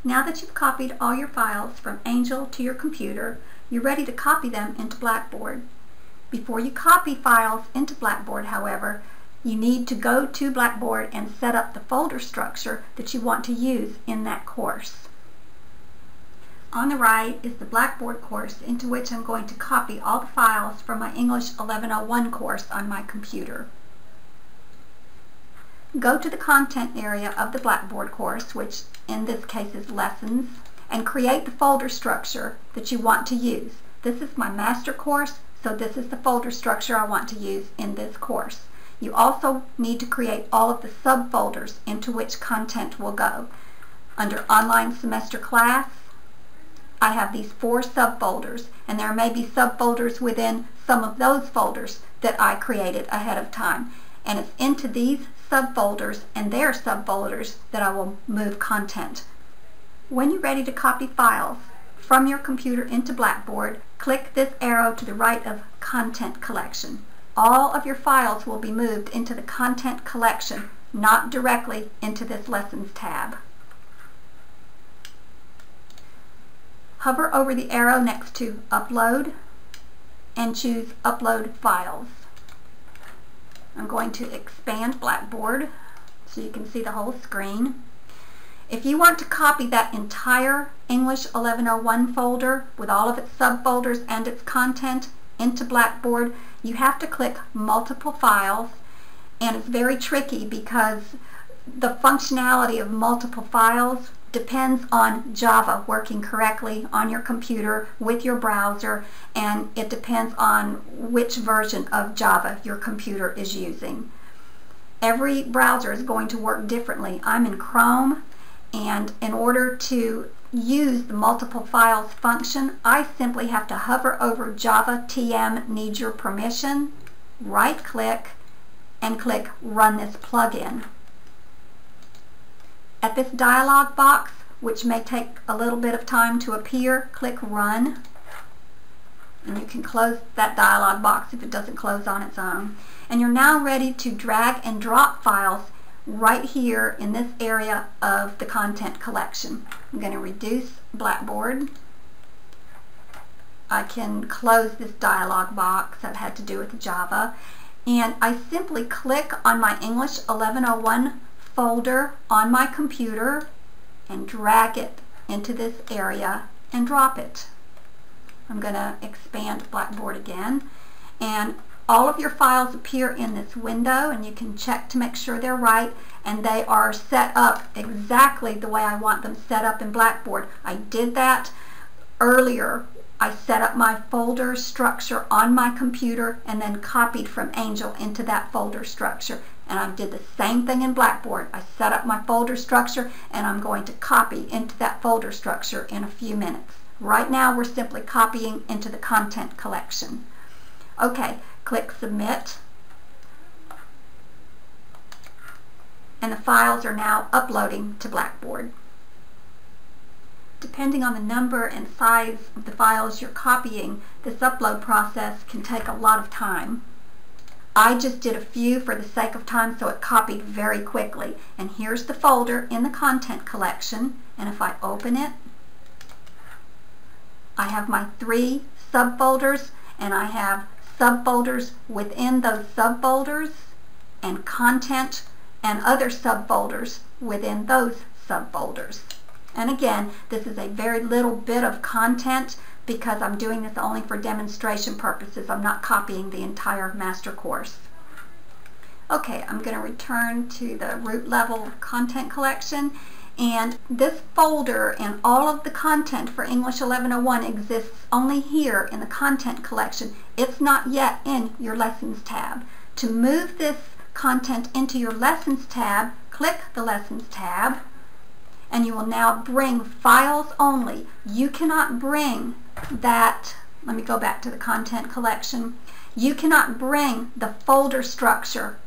Now that you've copied all your files from Angel to your computer, you're ready to copy them into Blackboard. Before you copy files into Blackboard, however, you need to go to Blackboard and set up the folder structure that you want to use in that course. On the right is the Blackboard course into which I'm going to copy all the files from my English 1101 course on my computer. Go to the content area of the Blackboard course, which in this case is lessons, and create the folder structure that you want to use. This is my master course, so this is the folder structure I want to use in this course. You also need to create all of the subfolders into which content will go. Under Online Semester Class, I have these 4 subfolders, and there may be subfolders within some of those folders that I created ahead of time. And it's into these subfolders and their subfolders that I will move content. When you're ready to copy files from your computer into Blackboard, click this arrow to the right of Content Collection. All of your files will be moved into the Content Collection, not directly into this Lessons tab. Hover over the arrow next to Upload and choose Upload Files. I'm going to expand Blackboard so you can see the whole screen. If you want to copy that entire English 1101 folder with all of its subfolders and its content into Blackboard, you have to click Multiple Files, and it's very tricky because the functionality of multiple files depends on Java working correctly on your computer with your browser, and it depends on which version of Java your computer is using. Every browser is going to work differently. I'm in Chrome, and in order to use the multiple files function, I simply have to hover over Java TM Needs Your Permission, right click, and click Run this plugin. At this dialog box, which may take a little bit of time to appear, click Run, and you can close that dialog box if it doesn't close on its own. And you're now ready to drag and drop files right here in this area of the content collection. I'm going to reduce Blackboard. I can close this dialog box that had to do with Java, and I simply click on my English 1101 folder on my computer and drag it into this area and drop it. I'm going to expand Blackboard again, and all of your files appear in this window, and you can check to make sure they're right, and they are set up exactly the way I want them set up in Blackboard. I did that earlier. I set up my folder structure on my computer and then copied from Angel into that folder structure. And I did the same thing in Blackboard. I set up my folder structure, and I'm going to copy into that folder structure in a few minutes. Right now we're simply copying into the content collection. Okay, click Submit. And the files are now uploading to Blackboard. Depending on the number and size of the files you're copying, this upload process can take a lot of time. I just did a few for the sake of time, so it copied very quickly. And here's the folder in the content collection, and if I open it, I have my 3 subfolders, and I have subfolders within those subfolders, and content and other subfolders within those subfolders. And again, this is a very little bit of content because I'm doing this only for demonstration purposes. I'm not copying the entire master course. Okay, I'm going to return to the root level content collection, and this folder and all of the content for English 1101 exists only here in the content collection. It's not yet in your Lessons tab. To move this content into your Lessons tab, click the Lessons tab, and you will now bring files only. You cannot bring that, let me go back to the content collection. You cannot bring the folder structure,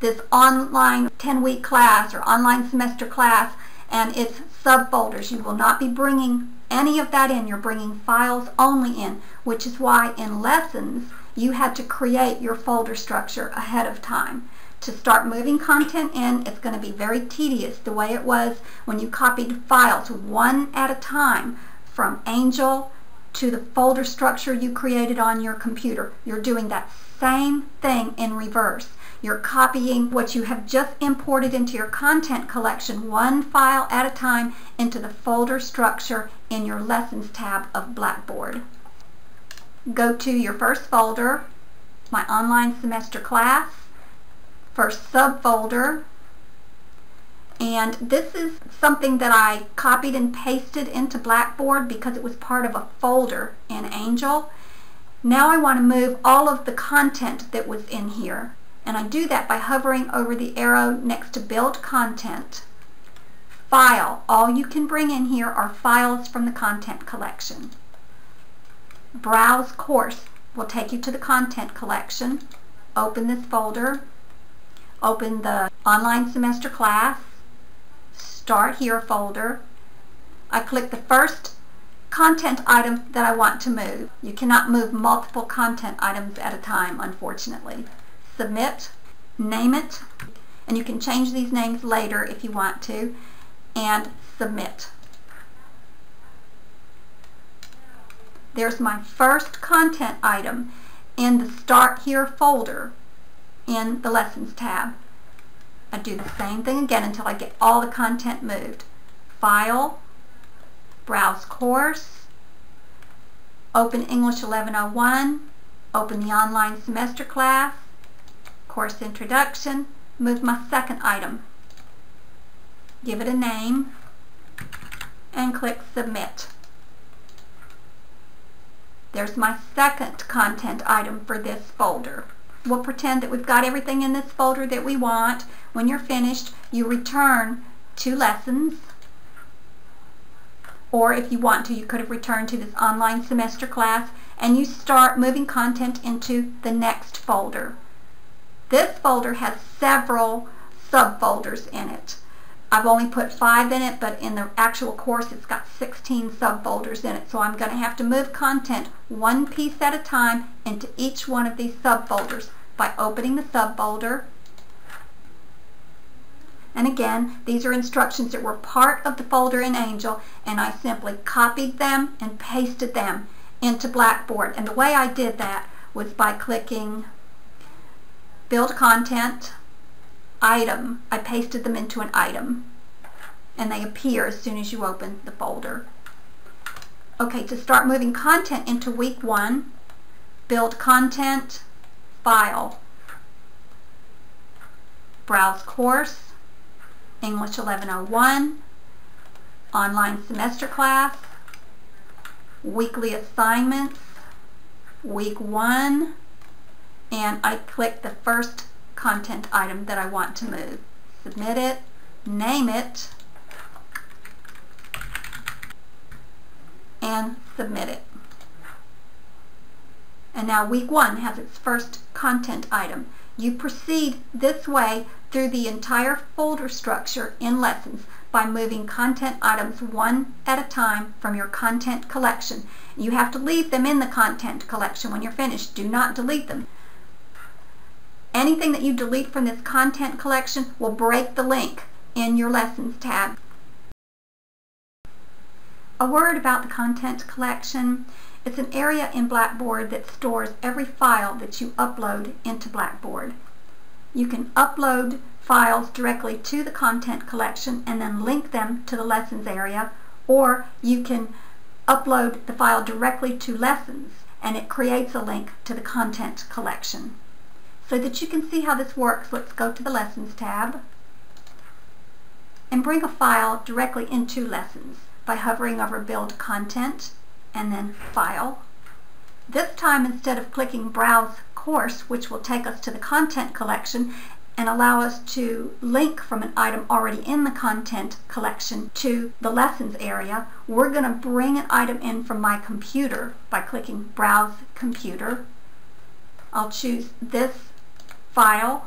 this online 10-week class or online semester class, and its subfolders. You will not be bringing any of that in. You're bringing files only in, which is why in Lessons you had to create your folder structure ahead of time. To start moving content in, it's going to be very tedious the way it was when you copied files one at a time from Angel to the folder structure you created on your computer. You're doing that same thing in reverse. You're copying what you have just imported into your content collection one file at a time into the folder structure in your Lessons tab of Blackboard. Go to your first folder, My Online Semester Class, first subfolder, and this is something that I copied and pasted into Blackboard because it was part of a folder in Angel. Now I want to move all of the content that was in here, and I do that by hovering over the arrow next to Build Content. File. All you can bring in here are files from the content collection. Browse Course will take you to the content collection. Open this folder. Open the Online Semester Class. Start Here folder. I click the first content item that I want to move. You cannot move multiple content items at a time, unfortunately. Submit, name it, and you can change these names later if you want to, and submit. There's my first content item in the Start Here folder in the Lessons tab. I do the same thing again until I get all the content moved. File, Browse Course, open English 1101, open the Online Semester Class, Course Introduction, move my second item, give it a name, and click Submit. There's my second content item for this folder. We'll pretend that we've got everything in this folder that we want. When you're finished, you return to Lessons, or if you want to, you could have returned to this Online Semester Class, and you start moving content into the next folder. This folder has several subfolders in it. I've only put 5 in it, but in the actual course it's got 16 subfolders in it, so I'm going to have to move content one piece at a time into each one of these subfolders by opening the subfolder. And again, these are instructions that were part of the folder in Angel, and I simply copied them and pasted them into Blackboard. And the way I did that was by clicking Build Content, Item. I pasted them into an item, and they appear as soon as you open the folder. Okay, to start moving content into week 1, Build Content, File, Browse Course, English 1101, Online Semester Class, Weekly Assignments, Week 1, and I click the first content item that I want to move. Submit it, name it, and submit it. And now week 1 has its first content item. You proceed this way through the entire folder structure in Lessons by moving content items one at a time from your content collection. You have to leave them in the content collection when you're finished. Do not delete them. Anything that you delete from this content collection will break the link in your Lessons tab. A word about the content collection. It's an area in Blackboard that stores every file that you upload into Blackboard. You can upload files directly to the content collection and then link them to the Lessons area, or you can upload the file directly to Lessons and it creates a link to the content collection. So that you can see how this works, let's go to the Lessons tab and bring a file directly into Lessons by hovering over Build Content and then File. This time, instead of clicking Browse Course, which will take us to the content collection and allow us to link from an item already in the content collection to the Lessons area, we're going to bring an item in from my computer by clicking Browse Computer. I'll choose this file,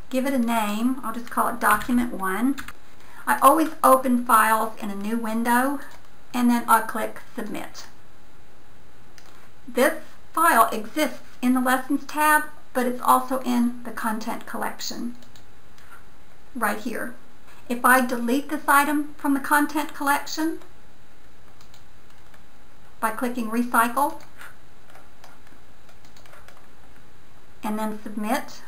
give it a name. I'll just call it Document 1. I always open files in a new window, and then I'll click Submit. This file exists in the Lessons tab, but it's also in the content collection right here. If I delete this item from the content collection by clicking Recycle and then Submit,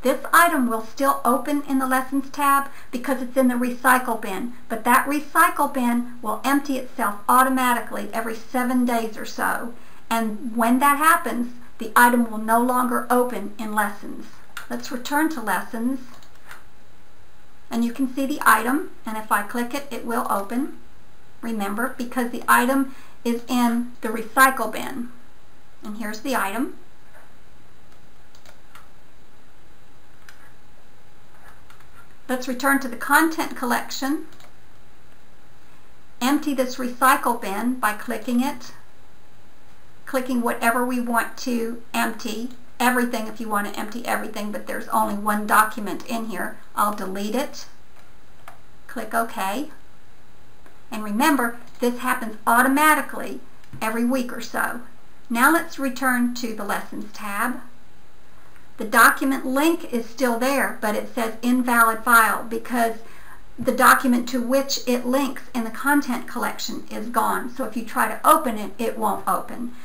this item will still open in the Lessons tab because it's in the Recycle bin, but that Recycle bin will empty itself automatically every 7 days or so, and when that happens, the item will no longer open in Lessons. Let's return to Lessons, and you can see the item, and if I click it, it will open. Remember, because the item is in the Recycle bin. And here's the item. Let's return to the content collection. Empty this Recycle bin by clicking it, clicking whatever we want to empty. Everything if you want to empty everything, but there's only one document in here. I'll delete it. Click OK. And remember, this happens automatically every week or so. Now let's return to the Lessons tab. The document link is still there, but it says invalid file because the document to which it links in the content collection is gone. So if you try to open it, it won't open.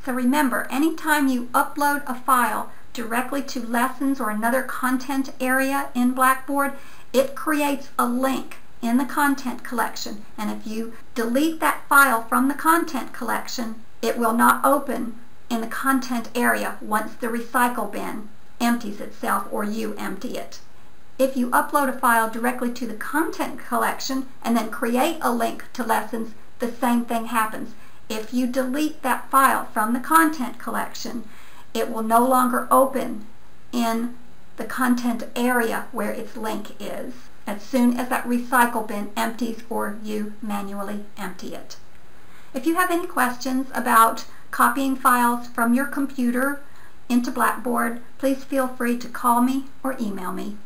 So remember, anytime you upload a file directly to Lessons or another content area in Blackboard, it creates a link in the content collection. And if you delete that file from the content collection, it will not open in the content area once the Recycle bin empties itself or you empty it. If you upload a file directly to the content collection and then create a link to Lessons, the same thing happens. If you delete that file from the content collection, it will no longer open in the content area where its link is as soon as that Recycle bin empties or you manually empty it. If you have any questions about copying files from your computer into Blackboard, please feel free to call me or email me.